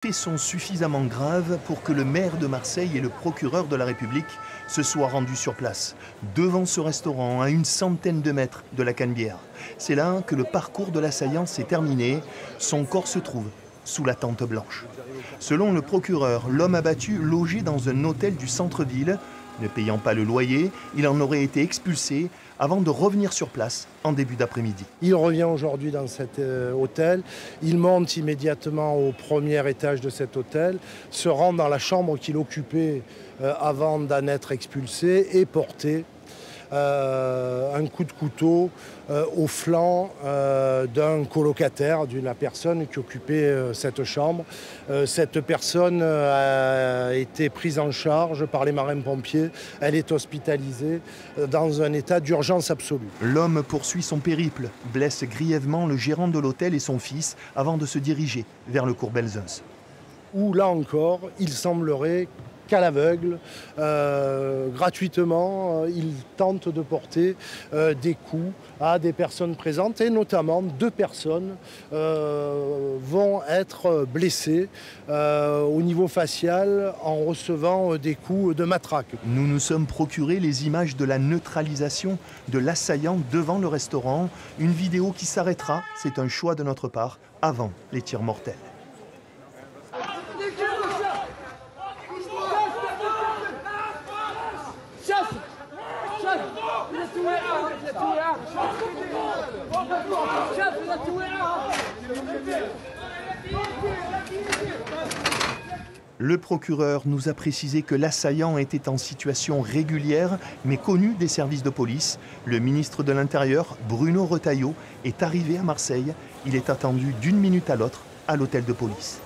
Les faits sont suffisamment graves pour que le maire de Marseille et le procureur de la République se soient rendus sur place, devant ce restaurant à une centaine de mètres de la Canebière. C'est là que le parcours de l'assaillant s'est terminé. Son corps se trouve sous la tente blanche. Selon le procureur, l'homme abattu logé dans un hôtel du centre-ville. Ne payant pas le loyer, il en aurait été expulsé avant de revenir sur place en début d'après-midi. Il revient aujourd'hui dans cet hôtel, il monte immédiatement au premier étage de cet hôtel, se rend dans la chambre qu'il occupait avant d'en être expulsé et porté un coup de couteau au flanc d'un colocataire, d'une personne qui occupait cette chambre. Cette personne a été prise en charge par les marins-pompiers. Elle est hospitalisée dans un état d'urgence absolue. L'homme poursuit son périple, blesse grièvement le gérant de l'hôtel et son fils avant de se diriger vers le cours Belzunce. Où là encore, il semblerait qu'à l'aveugle, gratuitement, il tente de porter des coups à des personnes présentes et notamment 2 personnes vont être blessées au niveau facial en recevant des coups de matraque. Nous nous sommes procuré les images de la neutralisation de l'assaillant devant le restaurant. Une vidéo qui s'arrêtera, c'est un choix de notre part, avant les tirs mortels. Le procureur nous a précisé que l'assaillant était en situation régulière, mais connu des services de police. Le ministre de l'Intérieur, Bruno Retailleau, est arrivé à Marseille. Il est attendu d'une minute à l'autre à l'hôtel de police.